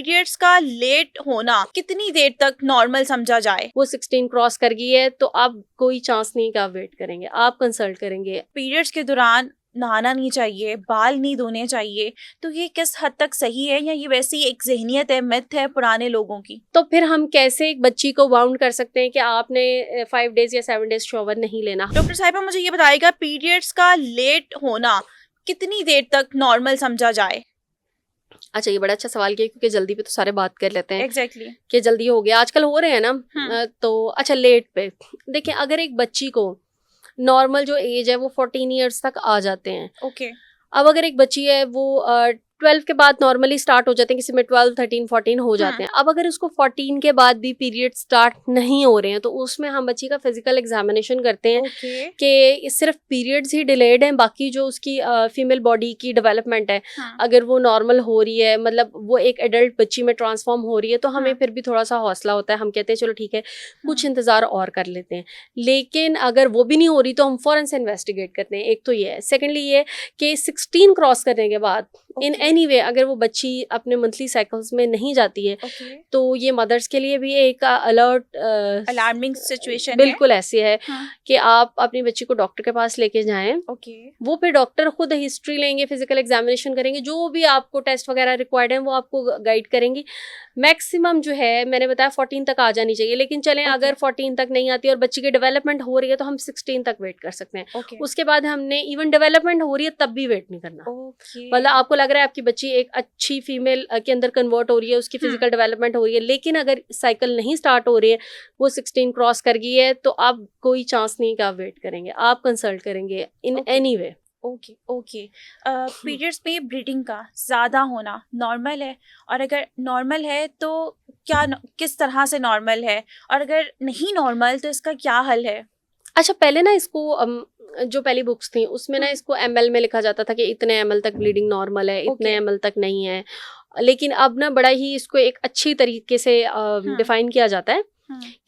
Periods का late होना कितनी देर तक नॉर्मल समझा जाए? वो 16 क्रॉस कर गई है तो अब कोई चांस नहीं कि आप वेट करेंगे, आप कंसल्ट करेंगे। पीरियड्स के दौरान नहाना नहीं चाहिए, बाल नहीं धोने चाहिए, तो ये किस हद तक सही है या ये वैसी एक ज़हनियत है, मिथ है पुराने लोगों की? तो फिर हम कैसे एक बच्ची को बाउंड कर सकते हैं कि आपने 5 डेज या 7 डेज शॉवर नहीं लेना? डॉक्टर साहिबा मुझे ये बताइएगा, पीरियड्स का लेट होना कितनी देर तक नॉर्मल समझा जाए? अच्छा, ये बड़ा अच्छा सवाल किया क्योंकि जल्दी पे तो सारे बात कर लेते हैं एग्जैक्टली। कि जल्दी हो गया, आजकल हो रहे हैं ना। तो अच्छा, लेट पे देखिए, अगर एक बच्ची को नॉर्मल जो एज है वो 14 ईयर्स तक आ जाते हैं। ओके। अब अगर एक बच्ची है वो 12 के बाद नॉर्मली स्टार्ट हो जाते हैं, किसी में 12, 13, 14 हो जाते हैं। अब अगर उसको 14 के बाद भी पीरियड स्टार्ट नहीं हो रहे हैं तो उसमें हम बच्ची का फिजिकल एग्जामिनेशन करते हैं ओके। कि सिर्फ पीरियड्स ही डिलेड हैं, बाकी जो उसकी फीमेल बॉडी की डेवलपमेंट है अगर वो नॉर्मल हो रही है, मतलब वो एक एडल्ट बच्ची में ट्रांसफॉर्म हो रही है, तो हमें फिर भी थोड़ा सा हौसला होता है। हम कहते हैं चलो ठीक है, कुछ इंतजार और कर लेते हैं। लेकिन अगर वो भी नहीं हो रही तो हम फौरन से इन्वेस्टिगेट करते हैं। एक तो ये है। सेकेंडली ये कि 16 क्रॉस करने के बाद इन एनी वे अगर वो बच्ची अपने मंथली साइकिल्स में नहीं जाती है तो ये मदर्स के लिए भी एक अलर्ट अलार्मिंग सिचुएशन बिल्कुल ऐसी है कि आप अपनी बच्ची को डॉक्टर के पास लेके जाएं। वो फिर डॉक्टर खुद हिस्ट्री लेंगे, फिजिकल एग्जामिनेशन करेंगे, जो भी आपको टेस्ट वगैरह रिक्वायर्ड है वो आपको गाइड करेंगी। मैक्सिमम जो है मैंने बताया 14 तक आ जानी चाहिए, लेकिन चलें अगर 14 तक नहीं आती और बच्ची की डेवलपमेंट हो रही है तो हम 16 तक वेट कर सकते हैं। उसके बाद हमने इवन डेवलपमेंट हो रही है तब भी वेट नहीं करना। मतलब आपको लग रहा है आपकी बच्ची एक अच्छी फीमेल के अंदर कन्वर्ट हो रही है, उसकी फिजिकल डेवलपमेंट हो रही है, लेकिन अगर साइकिल नहीं स्टार्ट हो रही है, वो 16 क्रॉस कर गई है, तो आप कोई चांस नहीं कि आप वेट करेंगे, आप कंसल्ट करेंगे in any way. Okay okay. Periods में ब्लीडिंग का ज़्यादा होना नॉर्मल है? और अगर नॉर्मल है तो किस तरह से नॉर्मल है? और अगर नहीं नॉर्मल तो इसका क्या हल है? अच्छा, पहले ना इसको जो पहली बुक्स थी उसमें ना इसको ml में लिखा जाता था कि इतने ml तक ब्लीडिंग नॉर्मल है, इतने ml तक नहीं है। लेकिन अब ना बड़ा ही इसको एक अच्छी तरीके से डिफाइन किया जाता है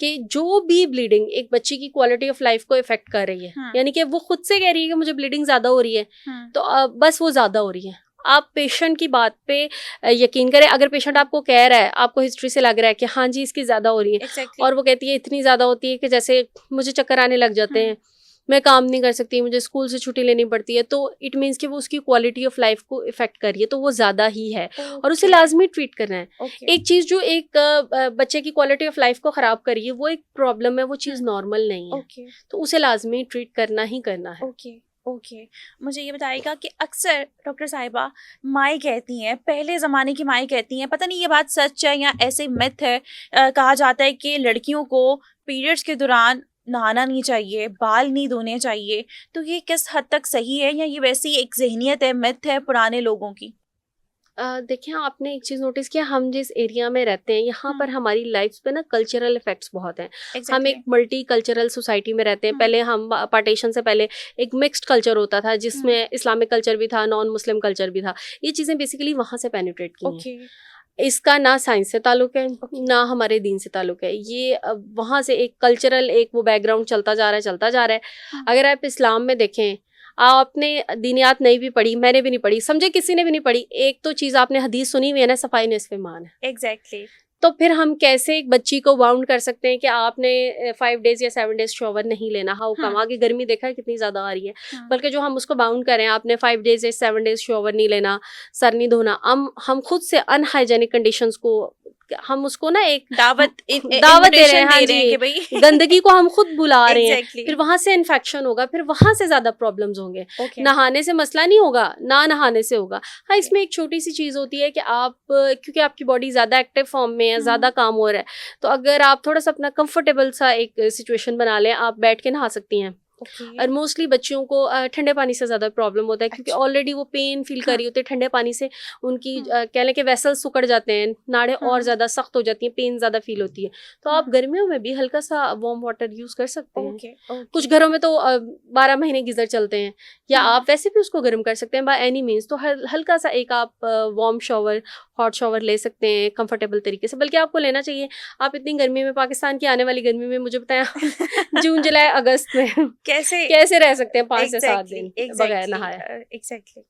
कि जो भी ब्लीडिंग एक बच्ची की क्वालिटी ऑफ लाइफ को इफेक्ट कर रही है, यानी कि वो खुद से कह रही है कि मुझे ब्लीडिंग ज्यादा हो रही है, तो बस वो ज्यादा हो रही है। आप पेशेंट की बात पे यकीन करें। अगर पेशेंट आपको कह रहा है, आपको हिस्ट्री से लग रहा है कि हाँ जी इसकी ज्यादा हो रही है, और वो कहती है इतनी ज्यादा होती है कि जैसे मुझे चक्कर आने लग जाते हैं, मैं काम नहीं कर सकती, मुझे स्कूल से छुट्टी लेनी पड़ती है, तो इट मीन्स कि वो उसकी क्वालिटी ऑफ लाइफ को इफेक्ट कर रही है, तो वो ज्यादा ही है और उसे लाजमी ट्रीट करना है। एक चीज जो एक बच्चे की क्वालिटी ऑफ लाइफ को खराब कर रही है वो एक प्रॉब्लम है, वो चीज नॉर्मल नहीं है, तो उसे लाजमी ट्रीट करना ही करना है। ओके। मुझे ये बताइएगा कि अक्सर डॉक्टर साहिबा माएँ कहती हैं, पहले ज़माने की माएँ कहती हैं, पता नहीं ये बात सच है या ऐसे मिथ है, कहा जाता है कि लड़कियों को पीरियड्स के दौरान नहाना नहीं चाहिए, बाल नहीं धोने चाहिए, तो ये किस हद तक सही है या ये वैसी एक ज़हनियत है, मिथ है पुराने लोगों की? देखिए, आपने एक चीज नोटिस किया, हम जिस एरिया में रहते हैं यहाँ पर हमारी लाइफ पे ना कल्चरल इफेक्ट्स बहुत हैं। हम एक मल्टी कल्चरल सोसाइटी में रहते हैं। पहले हम पार्टीशन से पहले एक मिक्स्ड कल्चर होता था जिसमें इस्लामिक कल्चर भी था, नॉन मुस्लिम कल्चर भी था। ये चीजें बेसिकली वहां से पेनिट्रेट की हैं। इसका ना साइंस से ताल्लुक है ना हमारे दीन से ताल्लुक है, ये वहां से एक कल्चरल एक वो बैकग्राउंड चलता जा रहा है। अगर आप इस्लाम में देखें, आपने दीनियात नहीं भी पढ़ी, मैंने भी नहीं पढ़ी, समझे किसी ने भी नहीं पढ़ी, एक तो चीज आपने हदीस सुनी हुई है ना, सफाई निस्फ़े ईमान है। एग्जैक्टली। तो फिर हम कैसे एक बच्ची को बाउंड कर सकते हैं कि आपने 5 डेज या 7 डेज शॉवर नहीं लेना? How come? आगे गर्मी देखा है कितनी ज्यादा आ रही है। बल्कि जो हम उसको बाउंड करें, आपने 5 डेज या 7 डेज शॉवर नहीं लेना, सर नहीं धोना, हम खुद से अनहाइजेनिक कंडीशंस को हम उसको ना एक दावत दे रहे हैं। हाँ जी, कि भाई गंदगी को हम खुद बुला रहे हैं। फिर वहां से इन्फेक्शन होगा, फिर वहां से ज्यादा प्रॉब्लम्स होंगे। नहाने से मसला नहीं होगा, ना नहाने से होगा। हाँ, इसमें एक छोटी सी चीज होती है कि आप क्योंकि आपकी बॉडी ज्यादा एक्टिव फॉर्म में है, ज्यादा काम हो रहा है, तो अगर आप थोड़ा सा अपना कंफर्टेबल सा एक सिचुएशन बना लें, आप बैठ के नहा सकती हैं। और मोस्टली बच्चियों को ठंडे पानी से ज्यादा प्रॉब्लम होता है क्योंकि ऑलरेडी वो पेन फील कर रही होती है। ठंडे पानी से उनकी कह लें कि वेसल्स सिकुड़ जाते हैं, नाड़ें और ज्यादा सख्त हो जाती हैं, पेन ज्यादा फील होती है। तो आप गर्मियों में भी हल्का सा वार्म वाटर यूज कर सकते हैं। कुछ घरों में तो 12 महीने गीजर चलते हैं, या आप वैसे भी उसको गर्म कर सकते हैं बाय एनी मीन्स। तो हल्का सा एक आप वार्म शावर, हॉट शावर ले सकते हैं कंफर्टेबल तरीके से, बल्कि आपको लेना चाहिए। आप इतनी गर्मी में, पाकिस्तान की आने वाली गर्मी में, मुझे बताया जून जुलाई अगस्त में कैसे रह सकते हैं 5 से 7 दिन बगैर नहाए? एग्जैक्टली।